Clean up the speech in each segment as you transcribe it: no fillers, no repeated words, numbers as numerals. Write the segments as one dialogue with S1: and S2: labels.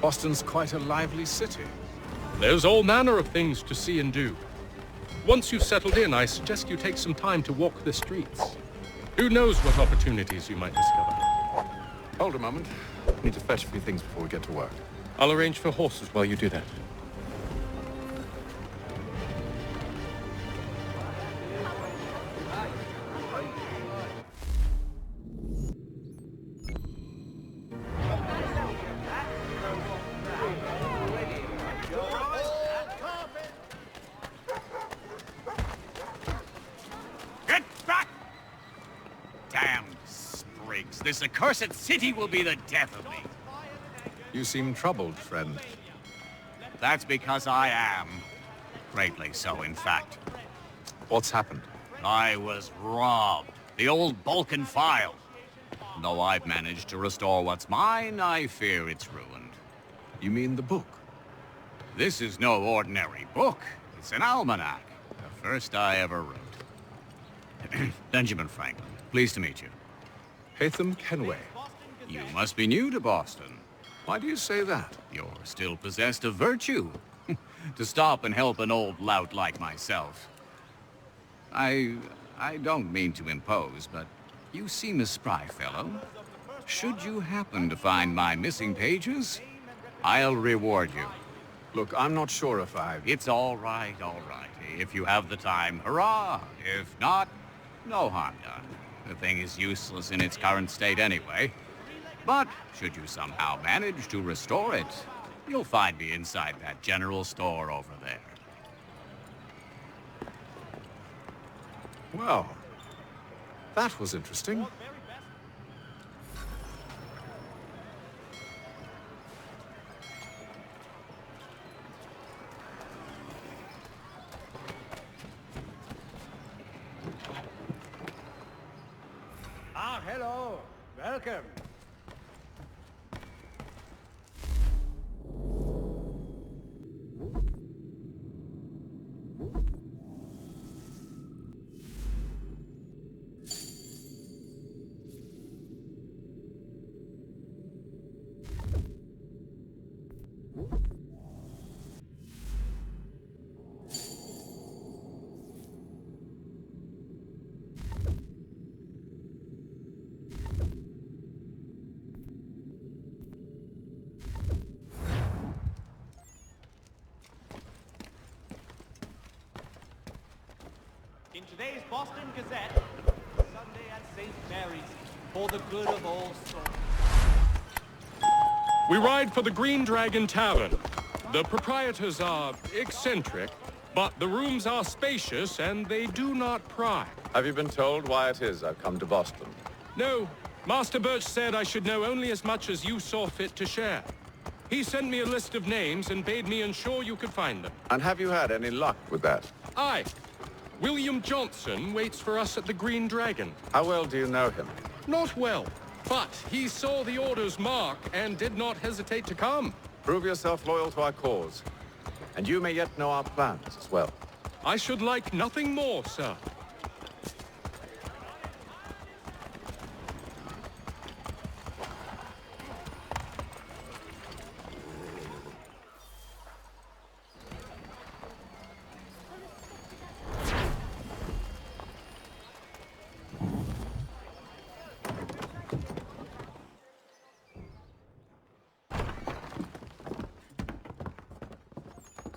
S1: Boston's quite a lively city.
S2: There's all manner of things to see and do. Once you've settled in, I suggest you take some time to walk the streets. Who knows what opportunities you might discover.
S1: Hold a moment. I need to fetch a few things before we get to work.
S2: I'll arrange for horses while you do that.
S3: This accursed city will be the death of me.
S1: You seem troubled, friend.
S3: That's because I am. Greatly so, in fact.
S1: What's happened?
S3: I was robbed. The old Balkan file. Though I've managed to restore what's mine, I fear it's ruined.
S1: You mean the book?
S3: This is no ordinary book. It's an almanac. The first I ever wrote. Benjamin Franklin, pleased to meet you.
S1: Haytham Kenway.
S3: You must be new to Boston.
S1: Why do you say that?
S3: You're still possessed of virtue. To stop and help an old lout like myself. I don't mean to impose, but you seem a spry fellow. Should you happen to find my missing pages, I'll reward you.
S1: Look, I'm not sure if I...
S3: It's all right, all right. If you have the time, hurrah. If not, no harm done. The thing is useless in its current state anyway. But should you somehow manage to restore it, you'll find me inside that general store over there.
S1: Well, that was interesting.
S4: Hello. Welcome.
S5: In today's Boston Gazette, Sunday at St. Mary's, for the good of all souls.
S2: We ride for the Green Dragon Tavern. The proprietors are eccentric, but the rooms are spacious and they do not pry.
S1: Have you been told why it is I've come to Boston?
S2: No, Master Birch said I should know only as much as you saw fit to share. He sent me a list of names and bade me ensure you could find them.
S1: And have you had any luck with that?
S2: Aye. William Johnson waits for us at the Green Dragon.
S1: How well do you know him?
S2: Not well, but he saw the order's mark and did not hesitate to come.
S1: Prove yourself loyal to our cause, and you may yet know our plans as well.
S2: I should like nothing more, sir.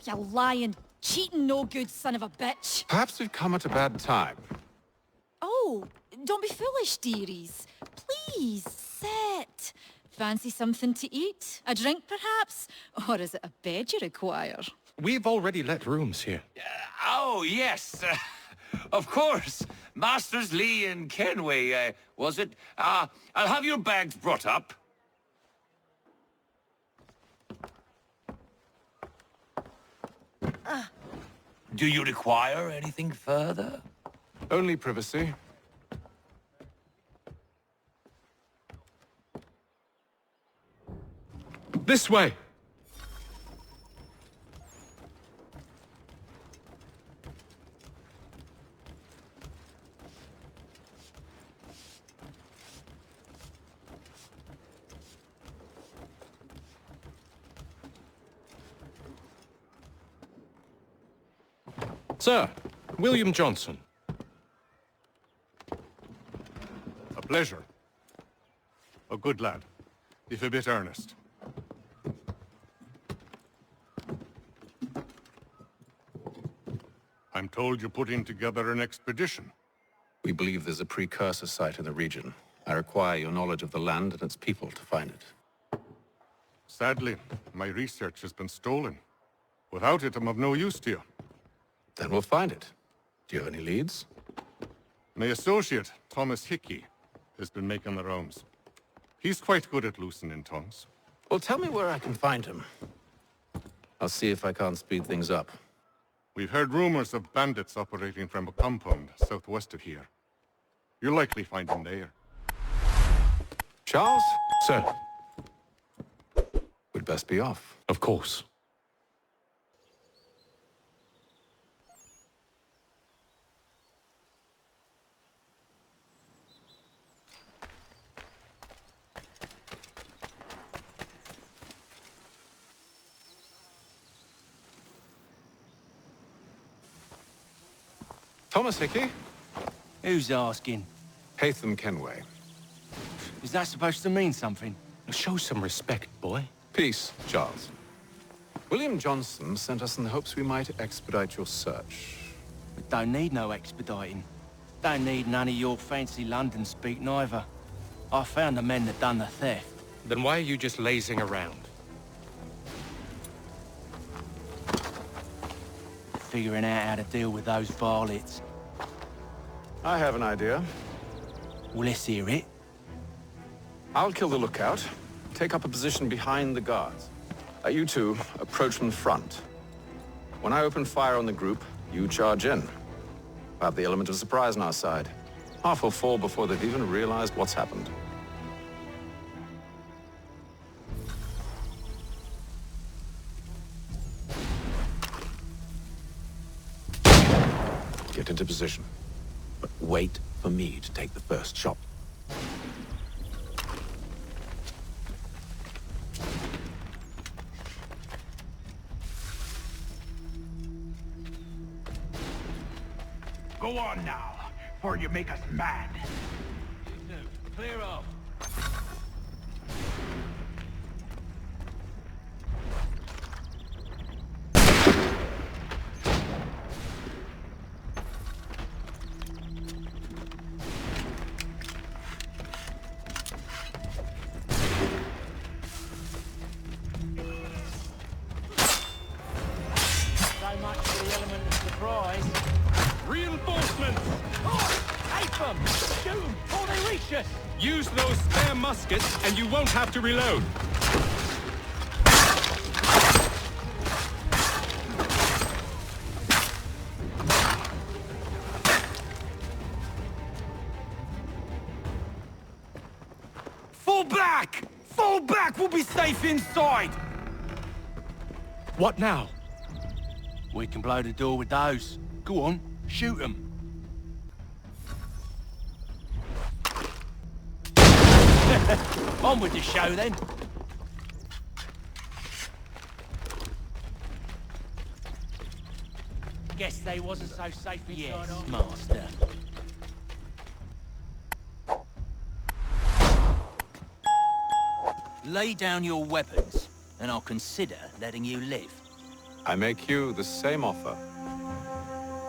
S6: You lying, cheating, no good son of a bitch.
S1: Perhaps we've come at a bad time.
S6: Oh, don't be foolish, dearies. Please, sit. Fancy something to eat? A drink, perhaps? Or is it a bed you require?
S2: We've already let rooms here.
S7: Oh, yes. Of course. Masters Lee and Kenway, was it? I'll have your bags brought up. Do you require anything further?
S1: Only privacy.
S2: This way. Sir, William Johnson.
S8: A pleasure. A good lad, if a bit earnest. I'm told you're putting together an expedition.
S9: We believe there's a precursor site in the region. I require your knowledge of the land and its people to find it.
S8: Sadly, my research has been stolen. Without it, I'm of no use to you.
S9: Then we'll find it. Do you have any leads?
S8: My associate, Thomas Hickey, has been making the rounds. He's quite good at loosening tongues.
S9: Well, tell me where I can find him. I'll see if I can't speed things up.
S8: We've heard rumors of bandits operating from a compound southwest of here. You'll likely find him there.
S9: Charles?
S2: Sir,
S9: We'd best be off.
S2: of course.
S9: Thomas Hickey?
S10: Who's asking?
S9: Haytham Kenway.
S10: Is that supposed to mean something?
S2: Show some respect, boy.
S9: Peace, Charles. William Johnson sent us in the hopes we might expedite your search.
S10: We don't need no expediting. Don't need none of your fancy London speak neither. I found the men that done the theft.
S2: Then why are you just lazing around?
S10: Figuring out how to deal with those varlets.
S9: I have an idea.
S10: Well, let's hear it.
S9: I'll kill the lookout, take up a position behind the guards. You two approach from the front. When I open fire on the group, you charge in. We'll have the element of surprise on our side. Half will fall before they've even realized what's happened. Get into position. But wait for me to take the first shot.
S4: Go on now, before you make us mad.
S10: Clear off. So much for the element of surprise.
S2: Reinforcements!
S10: Haytham! Shoot 'em before they reach us!
S2: Use those spare muskets and you won't have to reload.
S10: Fall back! Fall back! We'll be safe inside!
S2: What now?
S10: We can blow the door with those. Go on, shoot them. On with the show, then. Guess they wasn't so safe. Yes, master. Lay down your weapons, and I'll consider letting you live.
S9: I make you the same offer.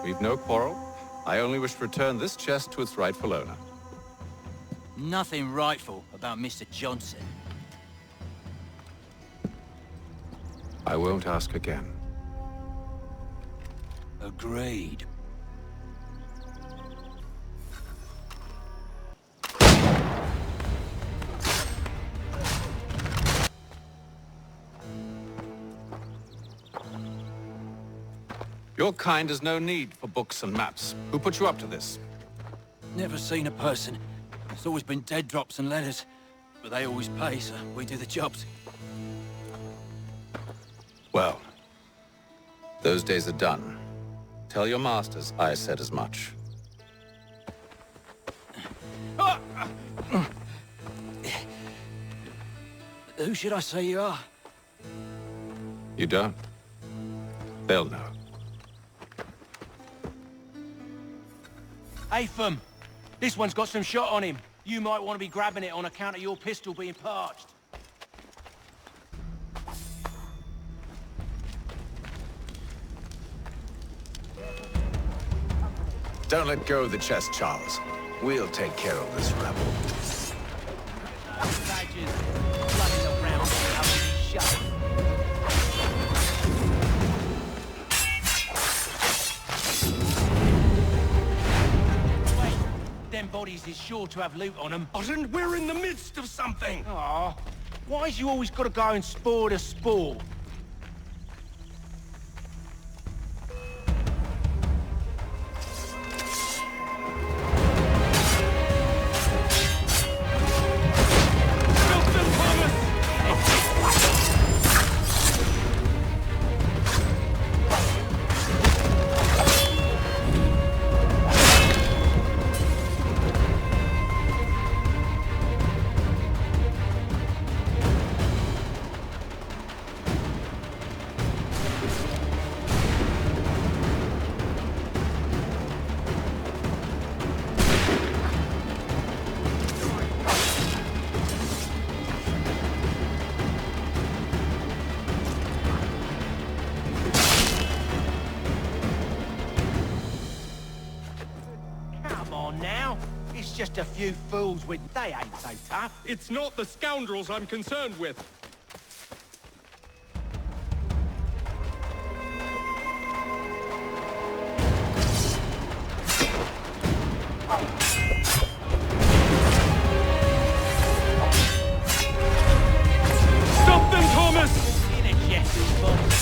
S9: We've no quarrel. I only wish to return this chest to its rightful owner.
S10: Nothing rightful about Mr. Johnson.
S9: I won't ask again.
S10: Agreed.
S9: Your kind has no need for books and maps. Who put you up to this?
S10: Never seen a person. It's always been dead drops and letters. But they always pay, so we do the jobs.
S9: Well, those days are done. Tell your masters I said as much.
S10: Who should I say you are?
S9: You don't? They'll know.
S10: Haytham, this one's got some shot on him. You might want to be grabbing it on account of your pistol being parched.
S1: Don't let go of the chest, Charles. We'll take care of this rebel.
S10: Badges, flooding around, out of the shut. Wait, them bodies is sure to have loot on them.
S2: And we're in the midst of something!
S10: Aw, why's you always got to go and spoil the sport? Just a few fools with... They ain't so tough.
S2: It's not the scoundrels I'm concerned with. Stop them, Thomas!
S10: In a chest, boss.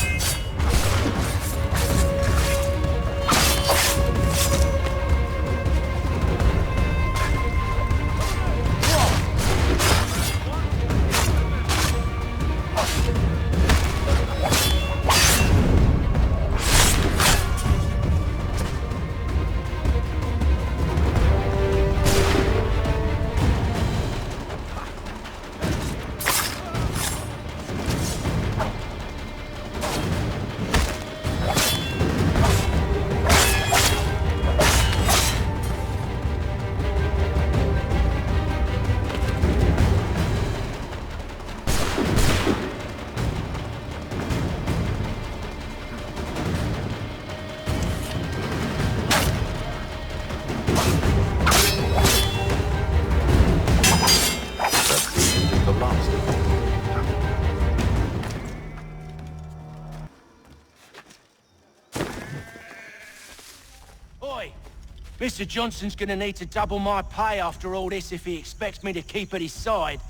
S10: Mr. Johnson's gonna need to double my pay after all this if he expects me to keep at his side.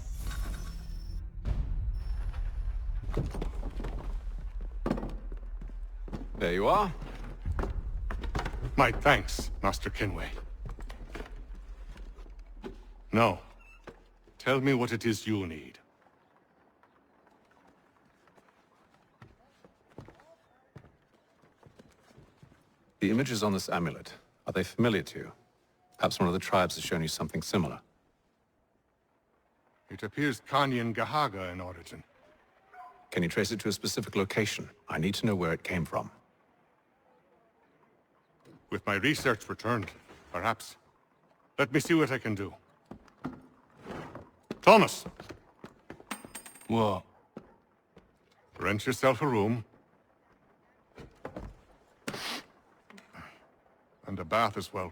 S9: There you are.
S8: My thanks, Master Kenway. Now, tell me what it is you need.
S9: The images on this amulet, are they familiar to you? Perhaps one of the tribes has shown you something similar.
S8: It appears Kanyan Gahaga in origin.
S9: Can you trace it to a specific location? I need to know where it came from.
S8: With my research returned, perhaps. Let me see what I can do. Thomas!
S10: What?
S8: Rent yourself a room. And a bath as well.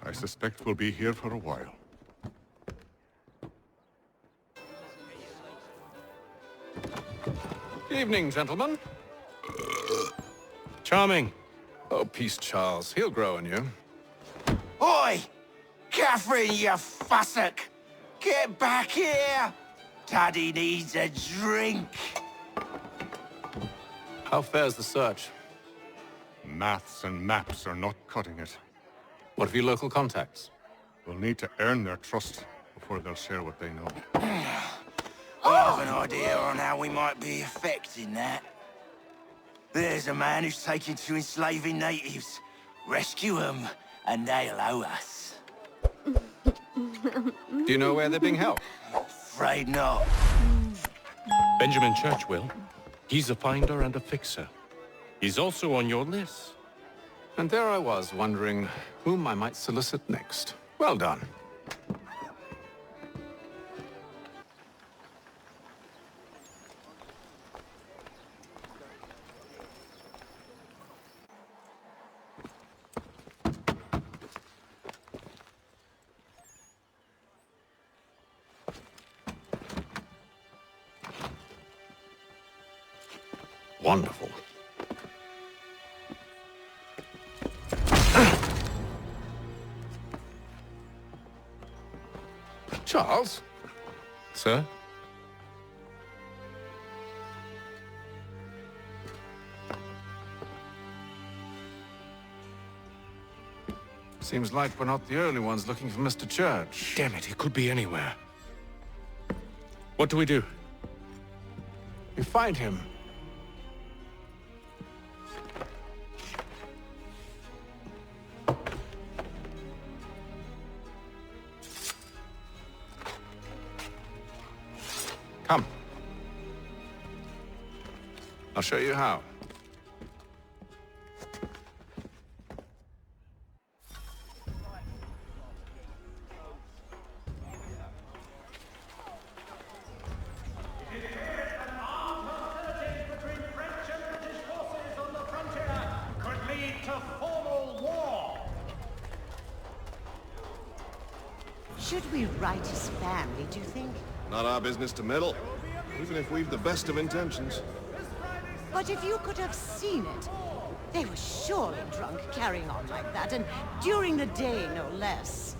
S8: I suspect we'll be here for a while.
S9: Evening, gentlemen.
S2: Charming.
S9: Oh, peace, Charles. He'll grow on you.
S11: Oi! Catherine, you fussock! Get back here! Daddy needs a drink.
S9: How fares the search?
S8: Maths and maps are not cutting it.
S9: What of your local contacts?
S8: We'll need to earn their trust before they'll share what they know.
S11: I have an idea on how we might be affecting that. There's a man who's taken to enslaving natives. Rescue them, and they'll owe us.
S9: Do you know where they're being held?
S11: Afraid not.
S2: Benjamin Church will. He's a finder and a fixer. He's also on your list.
S9: And there I was, wondering whom I might solicit next. Well done. Wonderful. Charles?
S2: Sir?
S9: Seems like we're not the only ones looking for Mr. Church.
S2: Damn it, he could be anywhere. What do we do?
S9: You find him. Come. I'll show you how.
S12: Should we write his family, do you think?
S13: Not our business to meddle, even if we've the best of intentions.
S12: But if you could have seen it, they were surely drunk carrying on like that, and during the day, no less.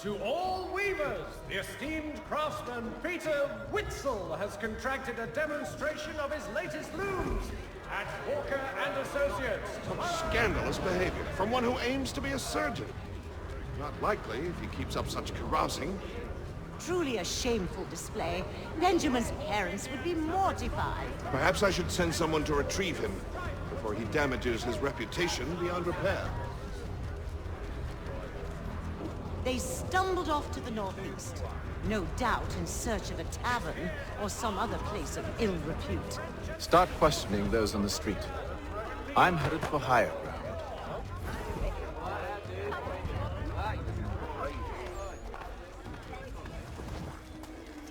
S14: To all weavers, the esteemed craftsman Peter Witzel has contracted a demonstration of his latest looms at Walker and Associates.
S13: Scandalous behavior from one who aims to be a surgeon. Not likely if he keeps up such carousing.
S12: Truly a shameful display. Benjamin's parents would be mortified.
S13: Perhaps I should send someone to retrieve him before he damages his reputation beyond repair.
S12: They stumbled off to the northeast, no doubt in search of a tavern or some other place of ill repute.
S9: Start questioning those on the street. I'm headed for higher ground.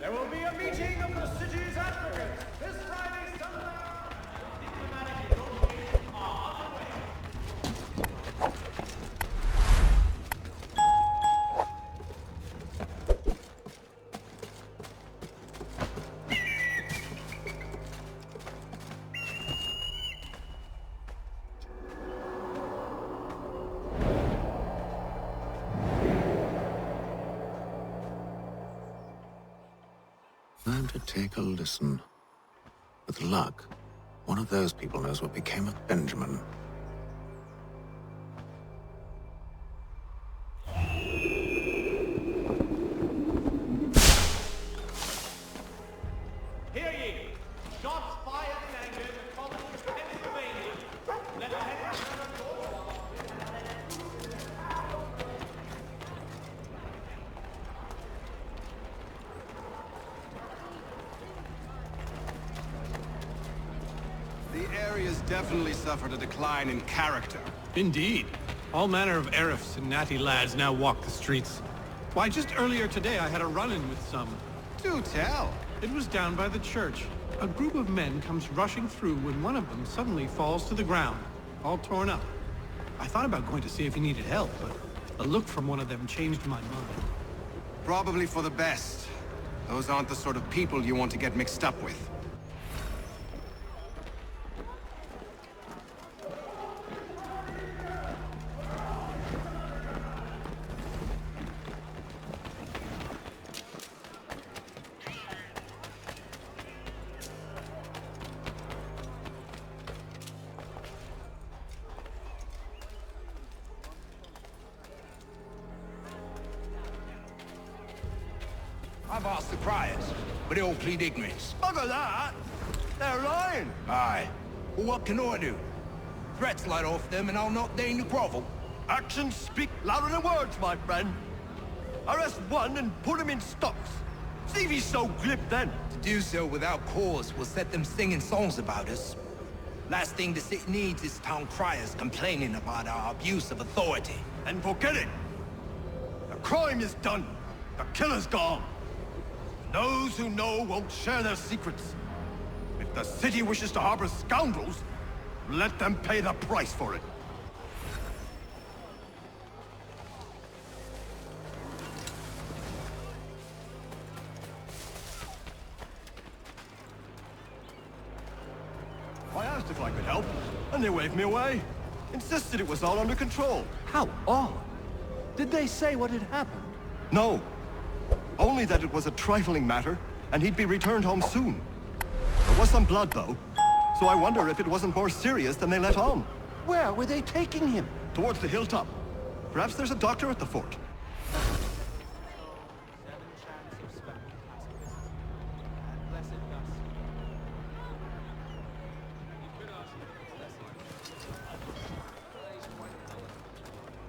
S14: There will be a meeting of the city's advocates this Friday, Sunday.
S9: Time to take a listen. With luck, one of those people knows what became of Benjamin.
S5: Hear ye! Shots fired in anger in the colony of Pennsylvania. Lieutenant
S15: The area's definitely suffered a decline in character.
S14: Indeed. All manner of Arifs and natty lads now walk the streets. Why, just earlier today I had a run-in with some.
S15: Do tell.
S14: It was down by the church. A group of men comes rushing through when one of them suddenly falls to the ground, all torn up. I thought about going to see if he needed help, but a look from one of them changed my mind.
S15: Probably for the best. Those aren't the sort of people you want to get mixed up with.
S11: I've asked the criers, but they all plead ignorance.
S16: Bugger that! They're lying!
S11: Aye. Well, what can I do? Threats light off them and I'll not deign to grovel.
S16: Actions speak louder than words, my friend. Arrest one and put him in stocks. See if he's so glib then to
S11: do so without cause will set them singing songs about us. Last thing the city needs is town criers complaining about our abuse of authority.
S16: And forget it! The crime is done. The killer's gone. Those who know won't share their secrets. If the city wishes to harbor scoundrels, let them pay the price for it. I asked if I could help, and they waved me away. Insisted it was all under control.
S17: How odd. Did they say what had happened?
S16: No. Only that it was a trifling matter, and he'd be returned home soon. There was some blood, though, so I wonder if it wasn't more serious than they let on.
S17: Where were they taking him?
S16: Towards the hilltop. Perhaps there's a doctor at the fort.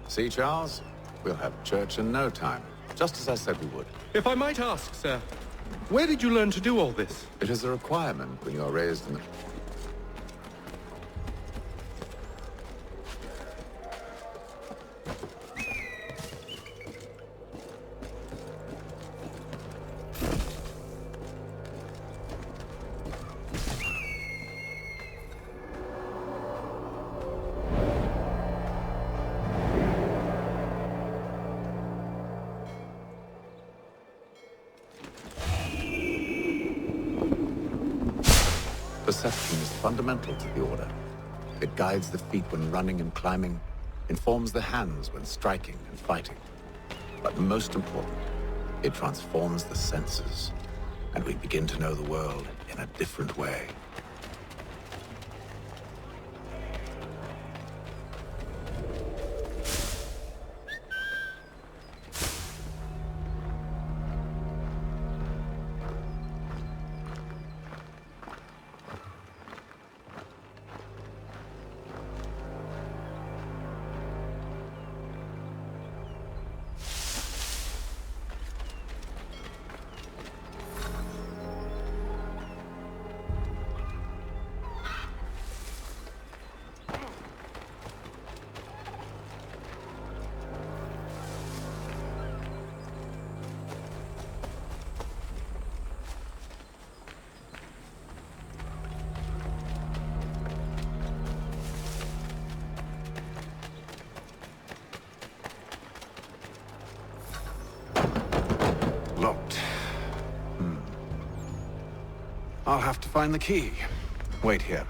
S1: See, Charles? We'll have church in no time, just as I said we would.
S2: If I might ask, sir, where did you learn to do all this?
S1: It is a requirement when you are raised in the... Perception is fundamental to the Order. It guides the feet when running and climbing, informs the hands when striking and fighting. But most important, it transforms the senses, and we begin to know the world in a different way.
S9: Locked. I'll have to find the key. Wait here.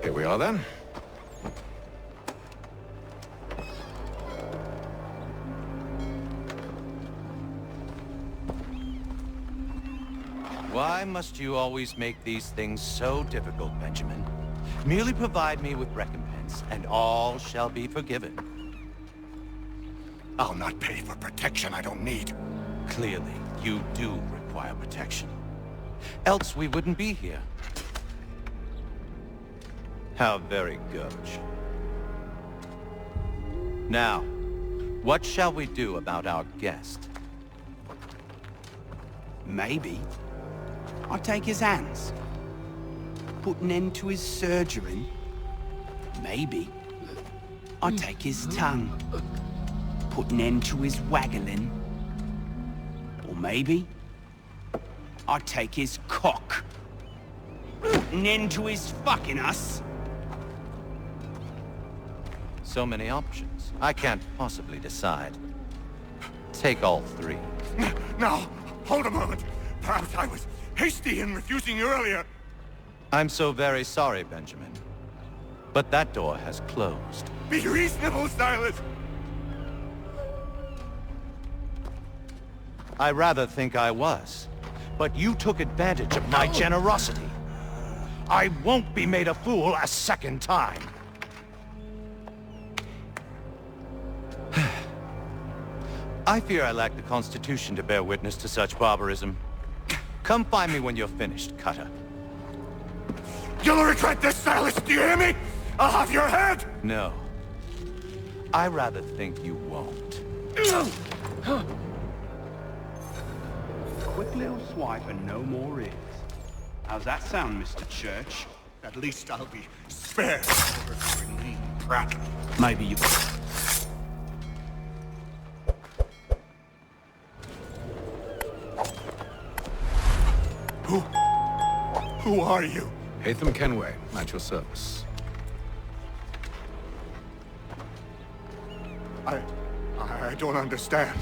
S9: Here we are then.
S17: Why must you always make these things so difficult, Benjamin? Merely provide me with recompense, and all shall be forgiven.
S16: I'll not pay for protection I don't need.
S17: Clearly, you do require protection. Else we wouldn't be here. How very gauche. Now, what shall we do about our guest?
S11: Maybe I take his hands, put an end to his surgery. Maybe I take his tongue, put an end to his waggling. Or maybe I take his cock, put an end to his fucking us.
S17: So many options. I can't possibly decide. Take all three.
S16: Now, hold a moment. Perhaps I was hasty in refusing you earlier.
S17: I'm so very sorry, Benjamin. But that door has closed.
S16: Be reasonable, Silas.
S17: I rather think I was. But you took advantage of my generosity. I won't be made a fool a second time. I fear I lack the constitution to bear witness to such barbarism. Come find me when you're finished, Cutter.
S16: You'll regret this, Silas, do you hear me? I'll have your head!
S17: No. I rather think you won't.
S4: Quick little swipe and no more is. How's that sound, Mr. Church?
S16: At least I'll be spared over your lean prattle.
S4: Maybe you...
S16: Who are you?
S1: Haytham Kenway, at your service.
S16: I don't understand.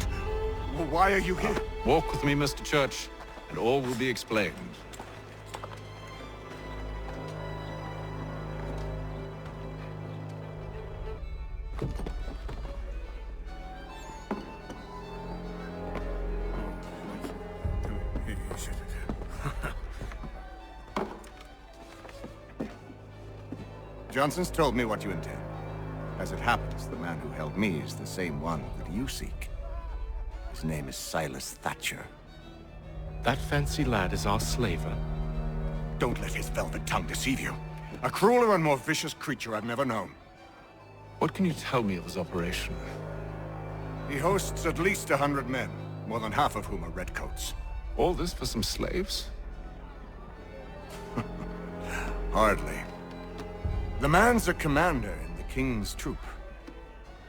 S16: Why are you here?
S1: Walk with me, Mr. Church, and all will be explained.
S15: Johnson's told me what you intend. As it happens, the man who held me is the same one that you seek. His name is Silas Thatcher.
S2: That fancy lad is our slaver.
S16: Don't let his velvet tongue deceive you. A crueler and more vicious creature I've never known.
S1: What can you tell me of his operation?
S16: He hosts at least 100 men, more than half of whom are redcoats.
S1: All this for some slaves?
S16: Hardly. The man's a commander in the King's troop,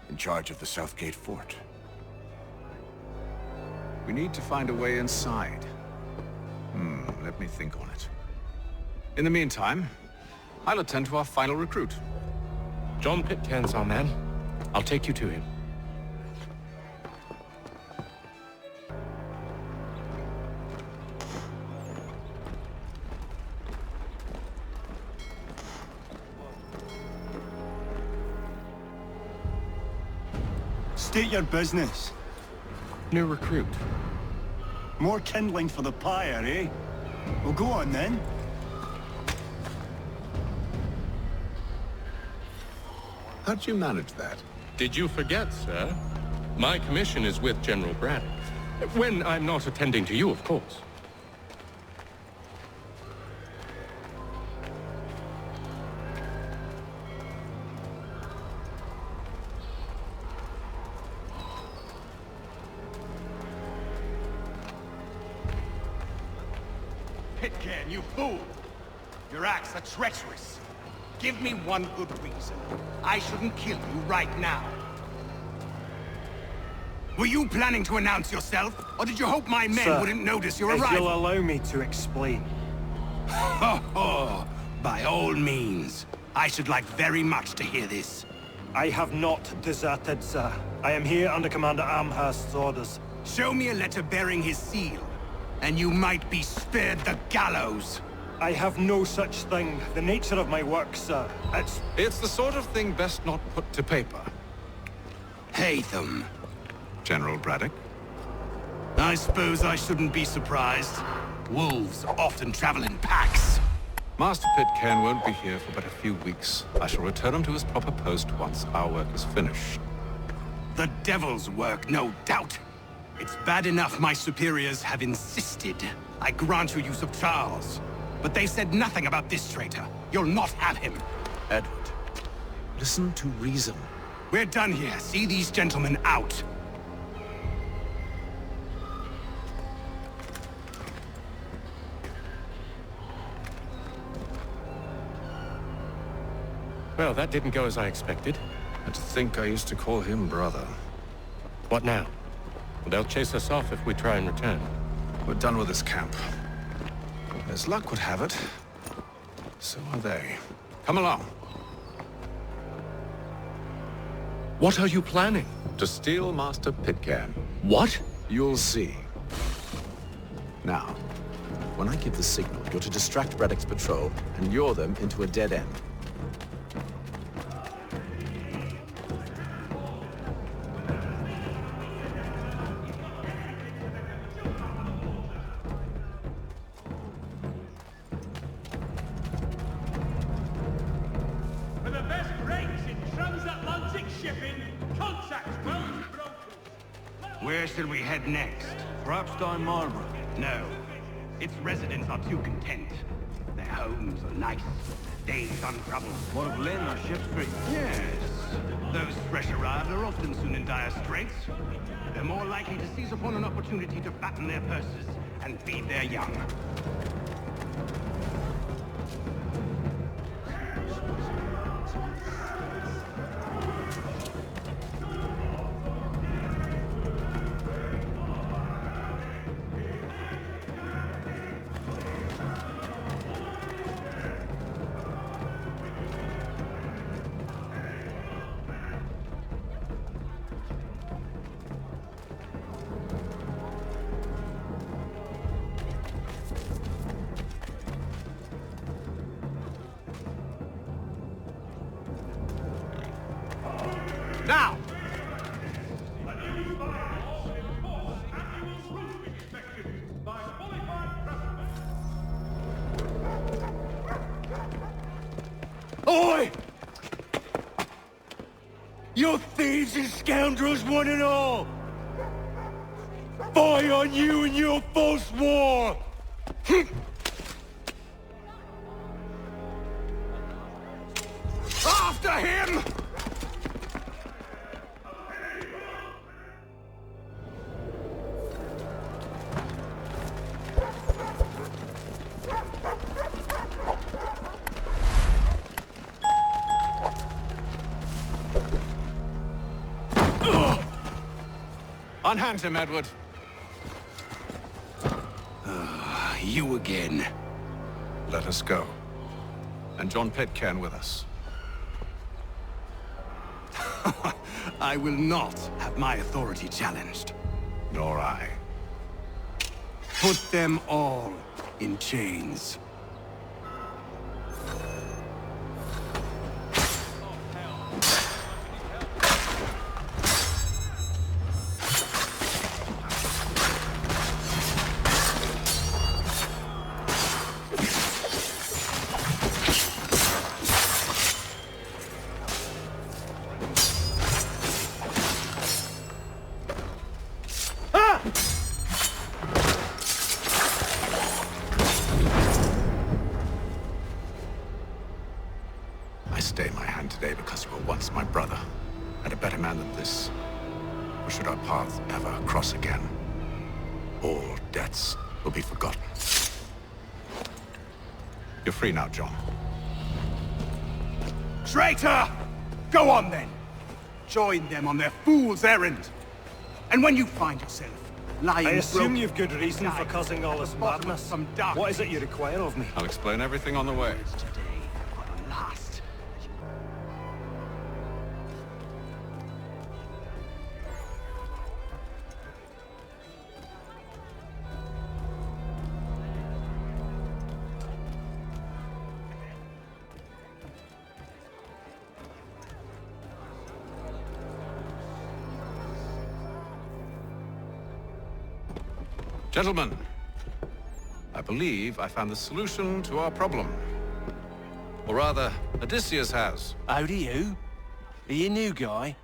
S16: in charge of the Southgate Fort.
S1: We need to find a way inside. Let me think on it. In the meantime, I'll attend to our final recruit.
S2: John Pitcairn's our man. I'll take you to him.
S16: State your business.
S2: New recruit.
S16: More kindling for the pyre, eh? Well, go on then.
S1: How'd you manage that?
S2: Did you forget, sir? My commission is with General Braddock. When I'm not attending to you, of course.
S4: Pitcairn, you fool! Your acts are treacherous. Give me one good reason. I shouldn't kill you right now. Were you planning to announce yourself, or did you hope my men wouldn't notice your arrival?
S10: If you'll allow me to explain.
S4: Oh, by all means. I should like very much to hear this.
S10: I have not deserted, sir. I am here under Commander Amherst's orders.
S4: Show me a letter bearing his seal, and you might be spared the gallows.
S10: I have no such thing. The nature of my work, sir,
S1: It's the sort of thing best not put to paper.
S4: Haytham.
S1: General Braddock?
S4: I suppose I shouldn't be surprised. Wolves often travel in packs.
S1: Master Pitcairn won't be here for but a few weeks. I shall return him to his proper post once our work is finished.
S4: The devil's work, no doubt. It's bad enough my superiors have insisted I grant you use of Charles. But they said nothing about this traitor. You'll not have him.
S9: Edward, listen to reason.
S4: We're done here. See these gentlemen out.
S2: Well, that didn't go as I expected.
S9: And to think I used to call him brother.
S2: What now? They'll chase us off if we try and return.
S9: We're done with this camp. As luck would have it, so are they. Come along.
S2: What are you planning?
S1: To steal Master Pitcairn.
S2: What?
S1: You'll see. Now, when I give the signal, you're to distract Braddock's patrol and lure them into a dead end.
S5: For the best rates in transatlantic shipping, contact Wells Brokers.
S4: Where shall we head next?
S10: Perhaps down Marlborough.
S4: No. Its residents are too content. Their homes are nice, days untroubled.
S10: What of Lynn or Ship Street?
S4: Yes. Those fresh arrived are often soon in dire straits. They're more likely to seize upon an opportunity to fatten their purses and feed their young. Now!
S11: Oi! You thieves and scoundrels, one and all! Fie on you and your false war!
S4: After him!
S9: Unhand him, Edward.
S4: You again.
S9: Let us go. And John Pitcairn with us.
S4: I will not have my authority challenged.
S9: Nor I.
S4: Put them all in chains.
S1: I stay my hand today because you were once my brother, and a better man than this. Or should our paths ever cross again, all debts will be forgotten. You're free now, John.
S4: Traitor! Go on then! Join them on their fool's errand! And when you find yourself lying
S10: I assume
S4: broken
S10: you've good reason for causing all this madness. What is it you require of me?
S9: I'll explain everything on the way.
S4: last.
S9: Gentlemen, I believe I found the solution to our problem. Or rather, Odysseus has.
S10: How do you? Are you a new guy?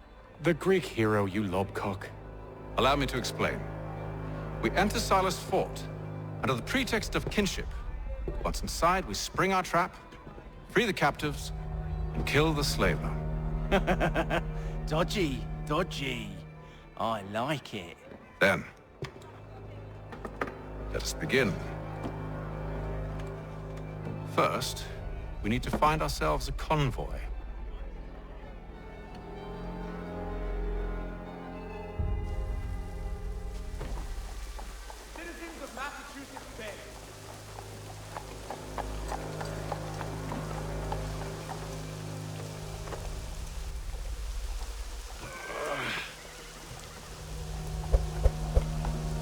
S9: The Greek hero, you lobcock. Allow me to explain. We enter Silas' fort, under the pretext of kinship. Once inside, we spring our trap, free the captives, and kill the slaver.
S10: Dodgy, dodgy. I like it.
S9: Then, let us begin. First, we need to find ourselves a convoy.
S5: Citizens of Massachusetts Bay.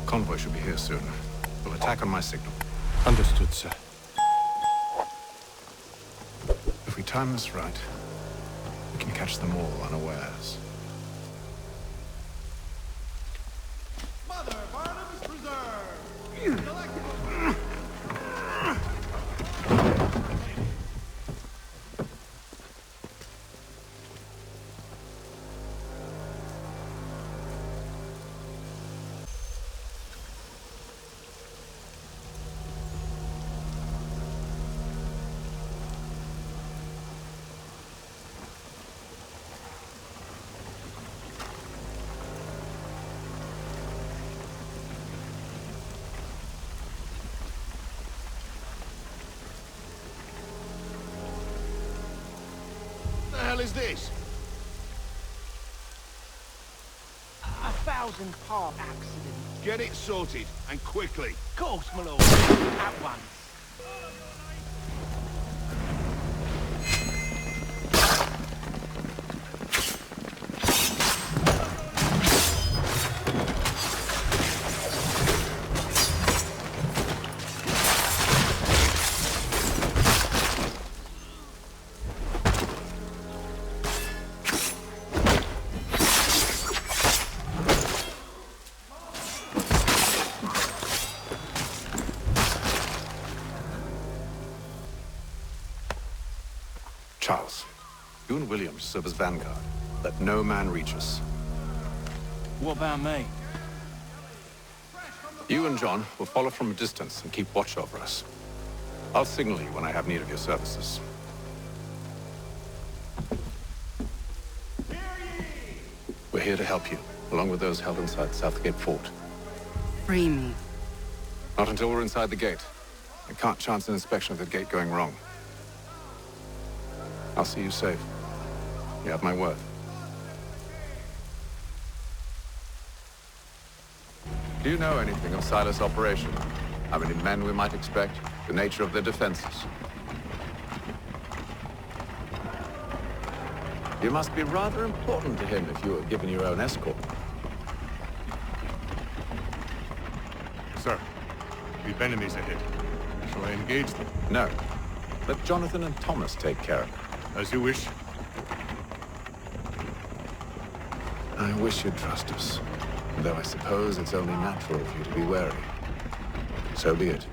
S9: Convoy should be here soon. We'll attack on my signal.
S2: Understood, sir.
S9: If we time this right, we can catch them all unawares.
S16: Mother Barnum's Preserve!
S13: The hell is this?
S10: 1,000-part accident.
S13: Get it sorted, and quickly.
S10: Of course, my lord. At once.
S9: Charles, you and William serve as vanguard. Let no man reach us.
S10: What about me?
S9: You and John will follow from a distance and keep watch over us. I'll signal you when I have need of your services. We're here to help you, along with those held inside Southgate Fort.
S18: Free me.
S9: Not until we're inside the gate. I can't chance an inspection of the gate going wrong. I'll see you safe. You have my word. Do you know anything of Silas' operation? How many men we might expect? The nature of their defenses? You must be rather important to him if you were given your own escort.
S8: Sir, we've enemies ahead. Shall I engage them?
S9: No. Let Jonathan and Thomas take care of it.
S8: As you wish.
S9: I wish you'd trust us. Though I suppose it's only natural for you to be wary. So be it.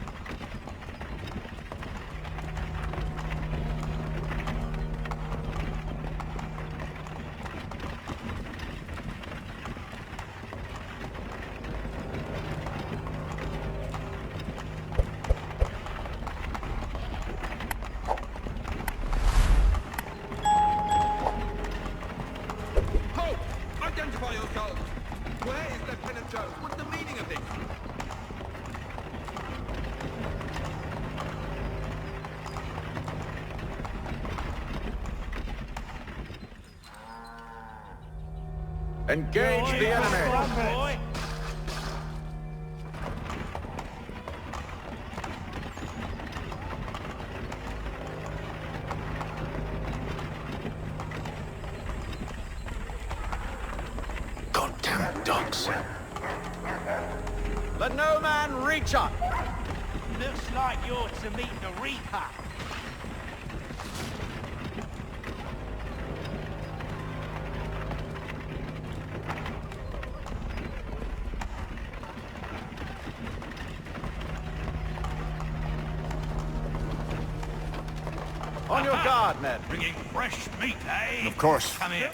S16: Identify yourselves! Where is Lieutenant Jones? What's the meaning of this?
S9: Engage the enemy! Goddamn dogs.
S17: Let no man reach up.
S10: Looks like you're to meet the Reaper.
S17: On your guard, men.
S16: Bringing fresh meat, eh?
S15: Of course.
S16: Come here.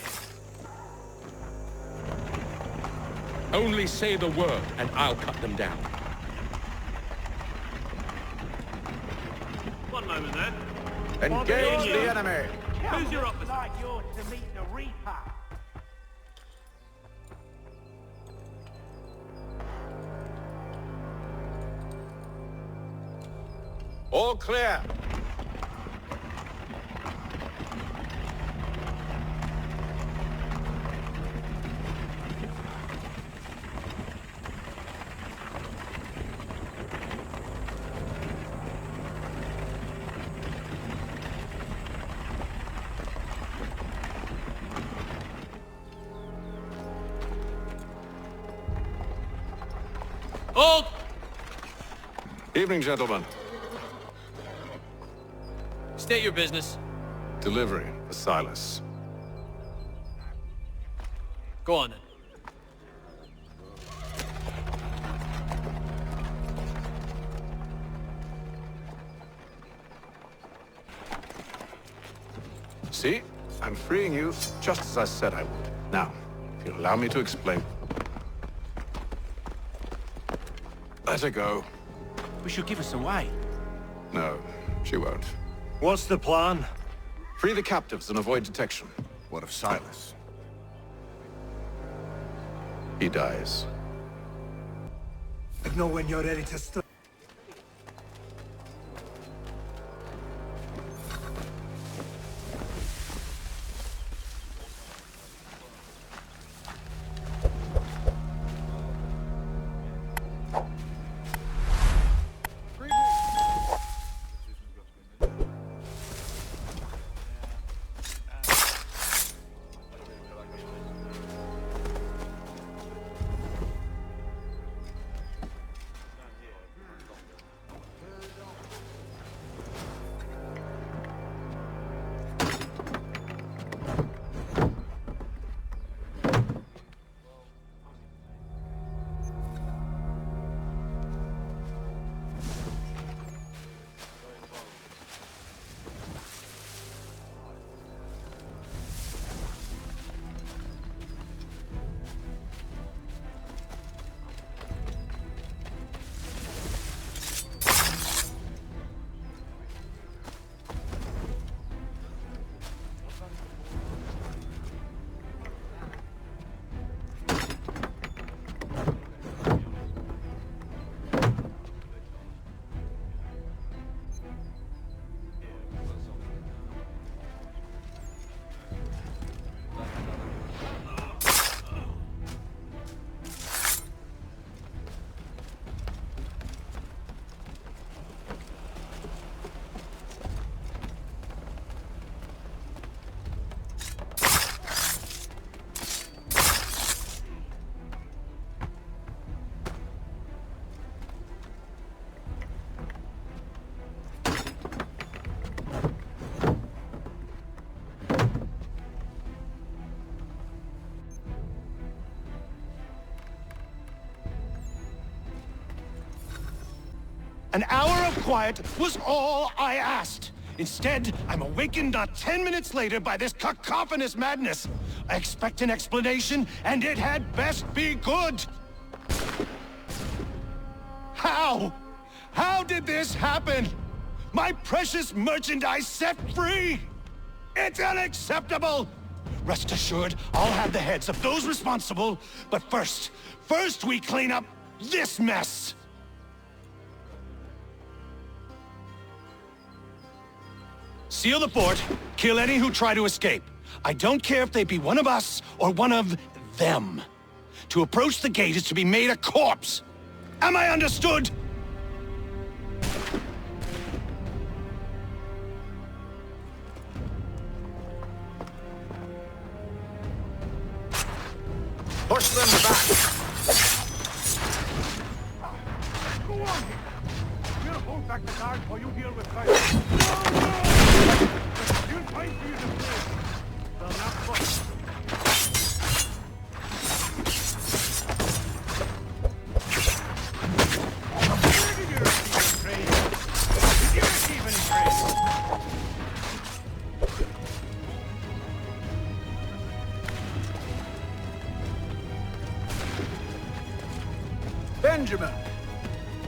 S2: Only say the word, and I'll cut them down.
S18: One moment, then.
S15: Engage the enemy!
S18: Who's your officer?
S11: Like you're to meet the Reaper.
S15: All clear.
S18: Hold!
S8: Evening, gentlemen.
S18: State your business.
S8: Delivery for Silas.
S18: Go on, then.
S8: See? I'm freeing you just as I said I would. Now, if you'll allow me to explain. Let her go.
S10: But she'll give us away.
S8: No, she won't.
S17: What's the plan?
S8: Free the captives and avoid detection.
S15: What of Silas?
S8: He dies.
S11: I know when you're ready to start.
S17: An hour of quiet was all I asked. Instead, I'm awakened not 10 minutes later by this cacophonous madness. I expect an explanation, and it had best be good. How? How did this happen? My precious merchandise set free? It's unacceptable! Rest assured, I'll have the heads of those responsible, but first we clean up this mess! Seal the fort, kill any who try to escape. I don't care if they be one of us or one of them. To approach the gate is to be made a corpse. Am I understood?
S15: Push them back!
S16: Go on! We'll hold back the guard while you deal with Silas. You'll find for you to play. They'll not fight.
S14: Benjamin.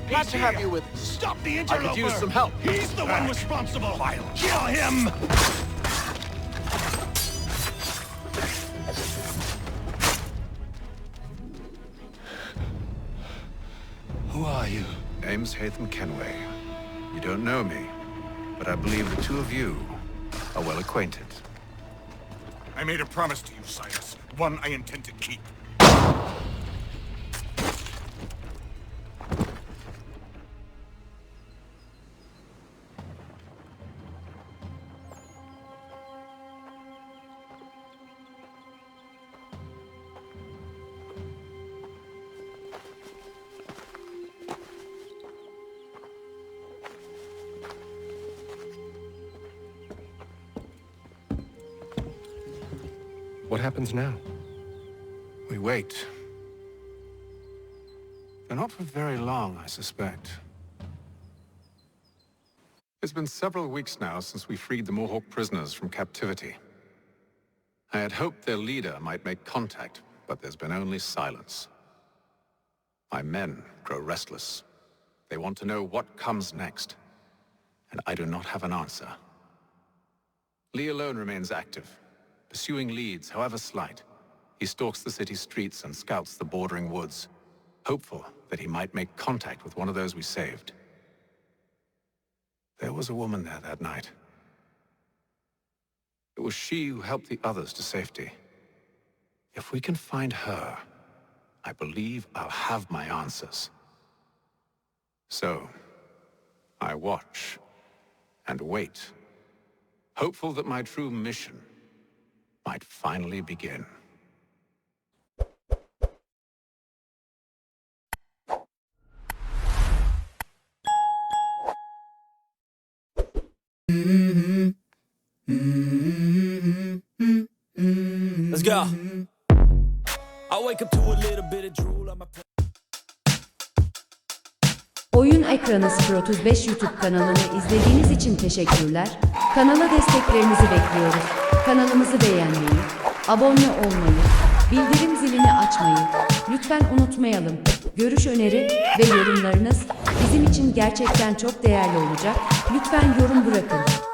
S14: Glad to have you with us.
S16: Stop the
S14: I
S16: interloper!
S14: could use some help.
S16: He's the one responsible! Kill him!
S1: Who are you? Name's Haytham Kenway. You don't know me, but I believe the two of you are well acquainted.
S8: I made a promise to you, Silas. One I intend to keep.
S2: What happens now?
S1: We wait. But not for very long, I suspect. It's been several weeks now since we freed the Mohawk prisoners from captivity. I had hoped their leader might make contact, but there's been only silence. My men grow restless. They want to know what comes next, and I do not have an answer. Lee alone remains active, pursuing leads, however slight. He stalks the city streets and scouts the bordering woods, hopeful that he might make contact with one of those we saved. There was a woman there that night. It was she who helped the others to safety. If we can find her, I believe I'll have my answers. So, I watch and wait, hopeful that my true mission might finally begin.
S19: Let's go. I wake up to a little bit of drool on my
S20: Oyun Ekranı 035 YouTube kanalını izlediğiniz için teşekkürler. Kanala desteklerinizi bekliyoruz. Kanalımızı beğenmeyi, abone olmayı, bildirim zilini açmayı lütfen unutmayalım. Görüş, öneri ve yorumlarınız bizim için gerçekten çok değerli olacak. Lütfen yorum bırakın.